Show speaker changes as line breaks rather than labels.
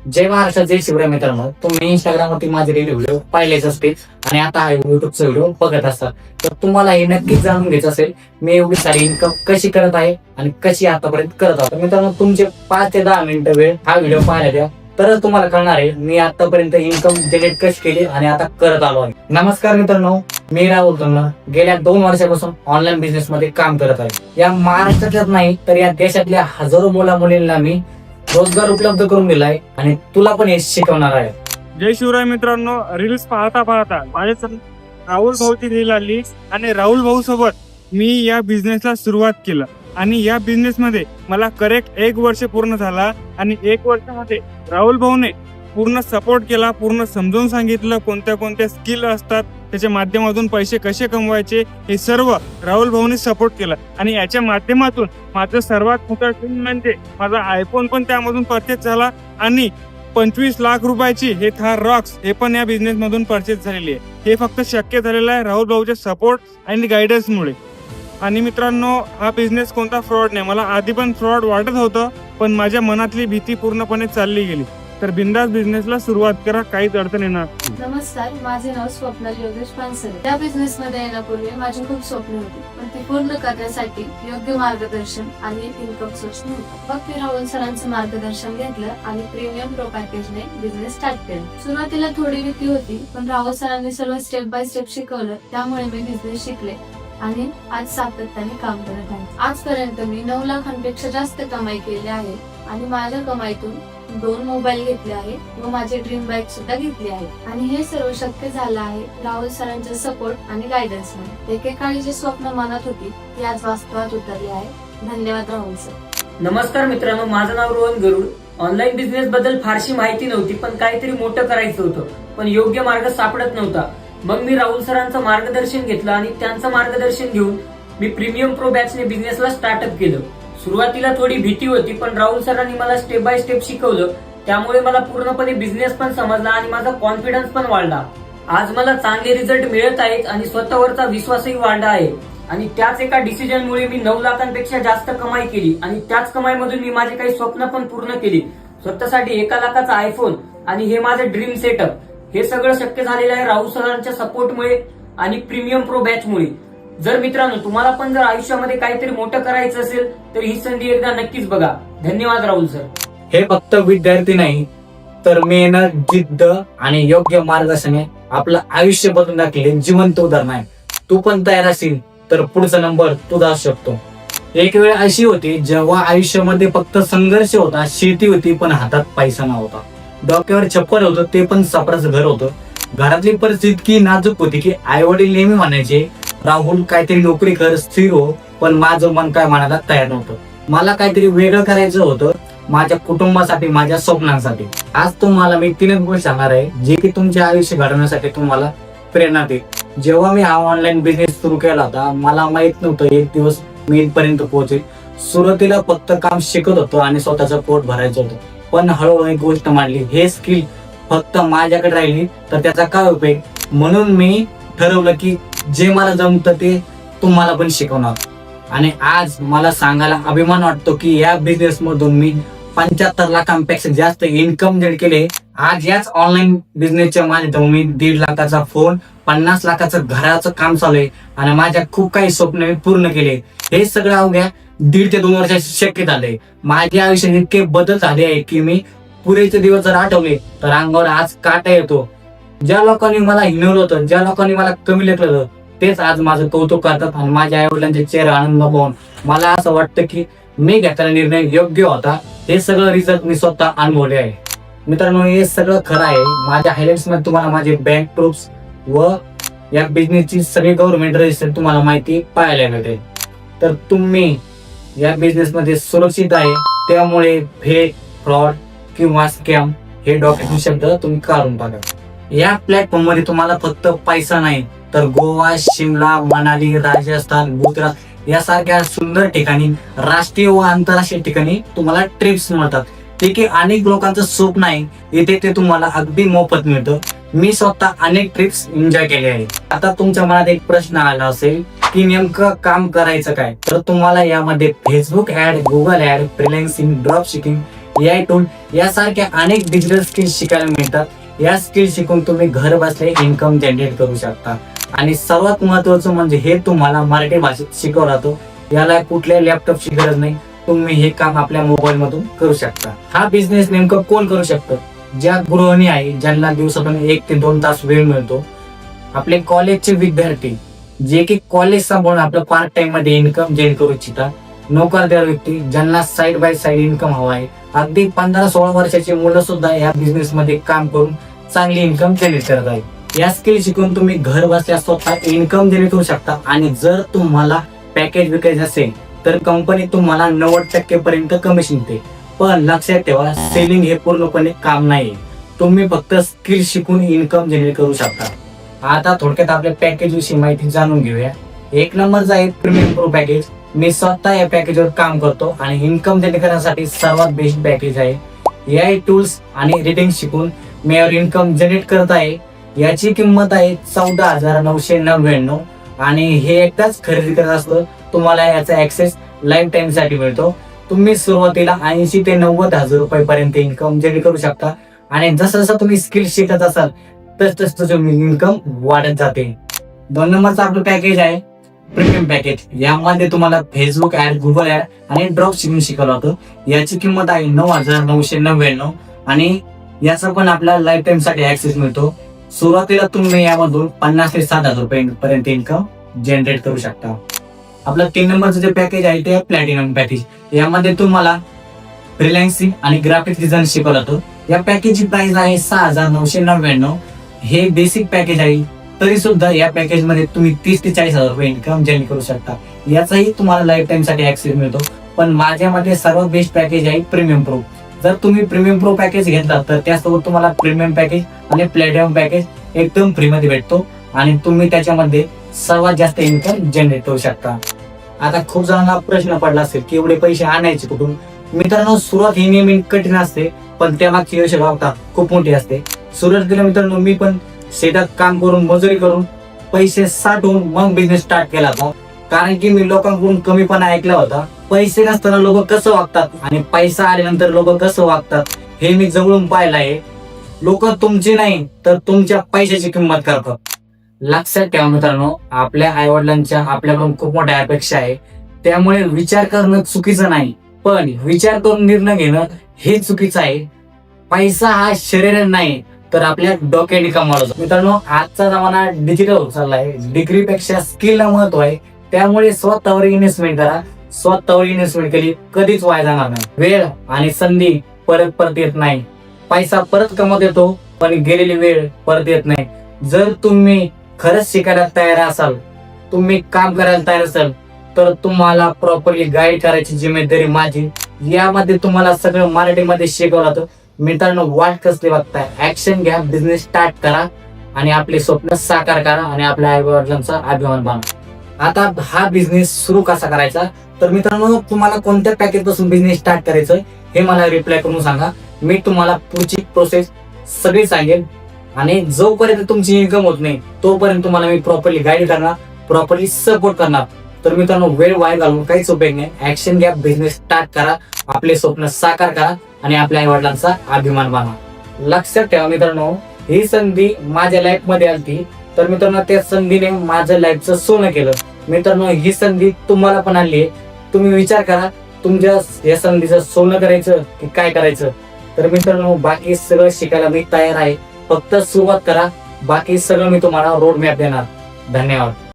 जय महाराष्ट्र, जय शिवराय. मित्रांनो, तुम्ही इंस्टाग्रामवरती माझे व्हिडिओ पाहिलेच असतील आणि आता हा युट्यूबचा व्हिडिओ बघत असतात, तर तुम्हाला हे नक्कीच जाणून घ्यायचं असेल मी एवढी सारी इन्कम कशी करत आहे आणि कशी आतापर्यंत करत आहोत. मित्रांनो, तुमचे 5 ते 10 मिनिटं वेळ हा व्हिडिओ पाहायला द्या, तरच तुम्हाला कळणार आहे मी आतापर्यंत इन्कम जनरेट कशी केली आणि आता करत आलो आहे. नमस्कार मित्रांनो, मी राहुल तन्ना गेल्या 2 वर्षापासून ऑनलाईन बिझनेस मध्ये काम करत आहे. या महाराष्ट्रात नाही तर या देशातल्या हजारो मुला मुलींना मी रोजगार उपलब्ध करून दिलाय आणि तुला पण हे शिकवणार आहे.
जय शिवराय मित्रांनो, रील्स पाहता पाहता माझ्या राहुल भाऊची रील आली आणि राहुल भाऊ सोबत मी या बिझनेसला सुरुवात केलं आणि या बिझनेस मध्ये मला करेक्ट 1 वर्ष पूर्ण झाला आणि 1 वर्षामध्ये राहुल भाऊने पूर्ण सपोर्ट केला, पूर्ण समजून सांगितलं कोणत्या कोणत्या स्किल असतात, त्याच्या माध्यमातून पैसे कसे कमवायचे हे सर्व राहुल भाऊने सपोर्ट केलं. आणि याच्या माध्यमातून माझं सर्वात मोठं ड्रीम म्हणजे माझा आयफोन पण त्यामधून परचेस झाला आणि 25 लाख रुपयाची हे थार रॉक्स हे पण या बिझनेस मधून परचेस झालेली आहे. हे फक्त शक्य झालेलं आहे राहुल भाऊच्या सपोर्ट आणि गायडन्समुळे. आणि मित्रांनो, हा बिझनेस कोणता फ्रॉड नाही. मला आधी पण फ्रॉड वाटत होतं, पण माझ्या मनातली भीती पूर्णपणे चालली गेली. तर बिंदास बिझनेसला सुरुवात करा, काहीच अडचण येणार.
नमस्कार, माझे नाव स्वप्नाली योगेश पानसरे. त्या बिझनेस मध्ये येण्यापूर्वी माझी खूप स्वप्न होती, पण ती पूर्ण करण्यासाठी योग्य मार्गदर्शन आणि इन्कम सोर्स नव्हता. मग मी राहुल सरांचं मार्गदर्शन घेतलं आणि प्रीमियम प्रो पॅकेजने बिझनेस स्टार्ट केला. सुरुवातीला थोडी भीती होती, पण राहुल सरांनी सर्व स्टेप बाय स्टेप शिकवलं, त्यामुळे मी बिझनेस शिकले आणि आज सातत्याने काम करत आहे. आजपर्यंत मी 9 लाखांपेक्षा जास्त कमाई केली आहे आणि माझ्या कमाईतून 2 मोबाईल घेतले आहे व माझे ड्रीम बाईक सुद्धा घेतली आहे. आणि हे सर्व शक्य झालं आहे राहुल सरांच्या सपोर्ट आणि गायडन्स मध्ये. एकेकाळी जी स्वप्न मनात होती ती आज वास्तवात उतरली आहे. धन्यवाद राहुल सर.
नमस्कार मित्रांनो, माझं नाव रोहन गरुड. ऑनलाईन बिझनेस बद्दल फारशी माहिती नव्हती, पण काहीतरी मोठं करायचं होतं, पण योग्य मार्ग सापडत नव्हता. मग मी राहुल सरांचं मार्गदर्शन घेतलं आणि त्यांचं मार्गदर्शन घेऊन मी प्रीमियम प्रो बॅचने बिझनेसला स्टार्टअप केलं. सुरुवातीला थोडी भीती होती, पण राहुल सरांनी मला स्टेप बाय स्टेप शिकवलं, त्यामुळे मला पूर्णपणे बिझनेस पण समजला आणि माझा कॉन्फिडन्स पण वाढला. आज मला चांगले रिझल्ट मिळत आहेत आणि स्वतःवरचा विश्वासही वाढला आहे. आणि त्याच एका डिसिजनमुळे मी 9 लाखांपेक्षा जास्त कमाई केली आणि त्याच कमाईमधून मी माझे काही स्वप्न पण पूर्ण केली. स्वतःसाठी 1 लाखाचा आयफोन आणि हे माझं ड्रीम सेटअप, हे सगळं शक्य झालेलं आहे राहुल सरांच्या सपोर्टमुळे आणि प्रीमियम प्रो बॅचमुळे. जर मित्रांनो तुम्हाला पण जर आयुष्यामध्ये काहीतरी मोठं करायचं असेल तर ही संधी एकदा नक्कीच बघा. धन्यवाद राहुल सर.
हे फक्त विद्यार्थी नाही तर मेहनत, जिद्द आणि योग्य मार्गदर्शनाने आपलं आयुष्य बदलून टाकले जिवंत उदाहरण आहे. तू पण तयार असेल तर पुढचा नंबर तुझा असू शकतो. एक वेळ अशी होती जेव्हा आयुष्यामध्ये फक्त संघर्ष होता, शेती होती पण हातात पैसा नव्हता, डोक्यावर छप्पर होतं ते पण सापराचं घर होतं. घरातली परिस्थिती इतकी नाजूक होती की आई वडील नेहमी म्हणायचे राहुल काहीतरी नोकरी कर, स्थिर हो, पण माझं मन काय म्हणायला तयार नव्हतं. मला काहीतरी वेगळं करायचं होतं, माझ्या कुटुंबासाठी, माझ्या स्वप्नांसाठी. आज तुम्हाला मी 3 गोष्टी सांगणार आहे जे की तुमचे आयुष्य घडवण्यासाठी तुम्हाला प्रेरणा देईल. जेव्हा मी हा ऑनलाईन बिझनेस सुरू केला होता मला माहित नव्हतं एक दिवस मी इथपर्यंत पोहोचेल. सुरुवातीला फक्त काम शिकत होतो आणि स्वतःचं पोट भरायचं होतं, पण हळूहळू एक गोष्ट मांडली, हे स्किल फक्त माझ्याकडे राहिली तर त्याचा काय उपयोग. म्हणून मी ठरवलं की जे मला जमतं ते तुम्हाला पण शिकवणार. आणि आज मला सांगायला अभिमान वाटतो की या बिझनेस मधून मी 75 लाखांपेक्षा जास्त इन्कम जनरेट केले. आज याच ऑनलाईन बिझनेसच्या माध्यमातून मी 1.5 लाखाचा फोन, 50 लाखाचं घराचं काम चालू आहे आणि माझ्या खूप काही स्वप्न मी पूर्ण केले. हे सगळं अवघ्या 1.5 ते 2 वर्षात शक्य झाले. माझ्या आयुष्यात इतके बदल झाले आहे की मी पुरेचे दिवस जर आठवले तर अंगावर आज काटा येतो. ज्या लोकांनी मला हिणवलं होतं, ज्या लोकांनी मला कमी लेखलं होतं, तेच आज माझं कौतुक करतात आणि माझ्या आई वडिलांचे चेहरे आनंद पाहून मला असं वाटतं की मी घेतलेला निर्णय योग्य होता. हे सगळं रिझल्ट मी स्वतः अनुभवले आहे. मित्रांनो, हे सगळं खरं आहे. माझ्या हायलाइट्स मध्ये तुम्हाला माझे बँक प्रूफ्स व या बिझनेसची सगळी गव्हर्नमेंट रजिस्टर तुम्हाला माहिती पाहायला मिळते. तर तुम्ही या बिझनेस मध्ये सुरक्षित आहे, त्यामुळे फेक, फ्रॉड किंवा स्कॅम हे डोक्यातून शब्द तुम्ही काढून टाका. या प्लॅटफॉर्म मध्ये तुम्हाला फक्त पैसा नाही तर गोवा, शिमला, मनाली, राजस्थान, गुजरात यासारख्या सुंदर ठिकाणी, राष्ट्रीय व आंतरराष्ट्रीय ठिकाणी तुम्हाला ट्रिप्स मिळतात. ते की अनेक लोकांचं स्वप्न आहे, इथे ते तुम्हाला अगदी मोफत मिळतं. मी स्वतः अनेक ट्रिप्स एन्जॉय केले आहेत. आता तुमच्या मनात एक प्रश्न आला असेल की नेमकं काम करायचं काय, तर तुम्हाला यामध्ये Facebook ad, Google ad, freelancing, drop shipping, AI tool यासारख्या अनेक डिजिटल स्किल्स शिकायला मिळतात. या स्किल शिकून तुम्ही घर बसल्या इन्कम जनरेट करू शकता. आणि सर्वात महत्वाचं म्हणजे हे तुम्हाला मराठी भाषेत शिकवलं जातो. याला कुठल्या लॅपटॉपची गरज नाही. तुम्ही हे काम आपल्या मोबाईल मधून करू शकता. हा बिझनेस नेमकं कोण करू शकतं? ज्या गृहिणी आहे, ज्यांना दिवसातून 1 ते 2 तास वेळ मिळतो. आपले कॉलेजचे विद्यार्थी जे की कॉलेज सांभाळून आपलं पार्ट टाइम मध्ये इन्कम जनरेट करू इच्छितात. नोकरदार व्यक्ती ज्यांना साइड बाय साइड इन्कम हवा आहे. अगदी 15-16 वर्षाची मुलं सुद्धा या बिझनेस मध्ये काम करून चांगली इन्कम जनरेट करत आहे. या स्किल शिकून तुम्ही घर बसल्या स्वतः इन्कम जनरेट करू शकता. आणि जर तुम्हाला पॅकेज विकायचं असेल तर कंपनी तुम्हाला 90% पर्यंत कमिशन देते. पण लक्षात ठेवा, सेलिंग हे पूर्णपणे काम नाही. तुम्ही फक्त स्किल शिकून इन्कम जनरेट करू शकता. आता थोडक्यात आपल्या पॅकेज विषयी माहिती जाणून घेऊया. 1 नंबरचा आहे प्रीमियम प्रो पॅकेज. मी स्वतः या पॅकेजवर काम करतो आणि इन्कम जनरेट करण्यासाठी सर्वात बेस्ट पॅकेज आहे. AI टूल्स आणि रेटिंग शिकून मी यावर इन्कम जनरेट करत आहे. याची किंमत आहे 14,999 आणि हे एकदाच खरेदी करत असतं तुम्हाला याचा ऍक्सेस लाईफ टाइम साठी मिळतो. तुम्ही सुरुवातीला 80 ते 90,000 रुपये पर्यंत इन्कम जनरेट करू शकता. आणि जसं जसं तुम्ही स्किल शिकत असाल तस तुम्ही इन्कम वाढत जाते. 2 नंबरचा आपलं पॅकेज आहे प्रीमियम पॅकेज. यामध्ये तुम्हाला फेसबुक ऍड, गुगल ऍड आणि ड्रॉप शिपिंग शिकवलं होतं. याची किंमत आहे 9,999 आणि याचा पण आपल्याला लाईफ टाइम साठी ऍक्सेस मिळतो. सुरुवातीला तुम्ही यामधून 50 ते 60,000 रुपये पर्यंत इन्कम जनरेट करू शकता. आपलं 3 नंबरचं जे पॅकेज आहे ते प्लॅटिनम पॅकेज. यामध्ये तुम्हाला फ्रीलान्सिंग आणि ग्राफिक डिझाईन शिकवलं जातं. या पॅकेजची प्राइस आहे 6,999. हे बेसिक पॅकेज आहे. तरी सुद्धा या पॅकेज मध्ये तुम्ही 30 ते 40,000 रुपये इन्कम जनरेट करू शकता. याचाही तुम्हाला लाईफ टाइम साठी ऍक्सेस मिळतो. पण माझ्यामध्ये सर्वात बेस्ट पॅकेज आहे प्रीमियम प्रो. जर तुम्ही प्रीमियम प्रो पॅकेज घेतला तर त्यासोबत तुम्हाला प्रीमियम पॅकेज आणि प्लॅटिनम पॅकेज एकदम फ्री मध्ये भेटतो आणि तुम्ही त्याच्यामध्ये सर्वात जास्त इन्कम जनरेट करू शकता. आता खूप जणांना प्रश्न पडला असेल की एवढे पैसे आणायचे कुठून? मित्रांनो, सुरुवात ही नेहमी कठीण असते पण त्यामागची यशोगाथा खूप मोठी असते. सुरुवातीला मित्रांनो मी पण शेतात काम करून, मजुरी करून, पैसे साठवून मग बिझनेस स्टार्ट केला होता. कारण की मी लोकांकडून कमीपणा ऐकला होता. पैसे नसताना लोक कसं वागतात आणि पैसा आल्यानंतर लोक कसं वागतात हे मी जवळून पाहिलं आहे. लोक तुमची नाही तर तुमच्या पैशाची किंमत करतात. लक्षात ठेवा मित्रांनो, आपल्या आई वडिलांच्या आपल्याकडून खूप मोठ्या अपेक्षा आहे. त्यामुळे विचार करणं चुकीचं नाही, पण विचार करून निर्णय घेणं हे चुकीचं आहे. पैसा हा शरीर नाही तर आपल्या डोक्याने कमावला. मित्रांनो, आजचा जमाना डिजिटल होत चाललाय. डिग्रीपेक्षा स्किलला महत्व आहे. त्यामुळे स्वतःवर इन्व्हेस्टमेंट करा. स्वतःवर इन्व्हेस्टमेंट केली कधीच वाया जाणार नाही. वेळ आणि संधी परत येत नाही. पैसा परत कमवत येतो पण गेलेली वेळ परत येत नाही. जर तुम्ही खरंच शिकायला तयार असाल, तुम्ही काम करायला तयार असाल तर तुम्हाला प्रॉपरली गाईड करायची जिम्मेदारी माझी. यामध्ये तुम्हाला सगळं मराठीमध्ये शिकवलं जातं. मित्रांनो, वाट कसली बघताय? ऍक्शन घ्या, बिझनेस स्टार्ट करा आणि आपले स्वप्न साकार करा आणि आपल्या आई वडिलांचा अभिमान बना. आता हा बिझनेस सुरू कसा करायचा? तर मित्रांनो, तुम्हाला कोणत्या पॅकेज पासून बिझनेस स्टार्ट करायचं हे मला रिप्लाय करून सांगा. मी तुम्हाला पुढची प्रोसेस सगळी सांगेन आणि जोपर्यंत तुमची इन्कम होत नाही तोपर्यंत तुम्हाला मी प्रॉपरली गाईड करणार, प्रॉपरली सपोर्ट करणार. तर मित्रांनो, वेळ वाया घालून काहीच उपयोग नाही. ऍक्शन घ्या, बिझनेस स्टार्ट करा, आपले स्वप्न साकार करा आणि आपल्या आई वडिलांचा अभिमान बना. लक्षात ठेवा मित्रांनो, ही संधी माझ्या लाईफ मध्ये आली. तर मित्रांनो, त्या संधीने माझं लाईफचं सोनं केलं. मित्रांनो, ही संधी तुम्हाला पण आली आहे. तुम्ही विचार करा, तुमच्या या संधीचं सोनं करायचं की काय करायचं? तर मित्रांनो, बाकी सगळं शिकायला मी तयार आहे. फक्त सुरुवात करा. बाकी सगळं मी तुम्हाला रोड मॅप देणार. धन्यवाद.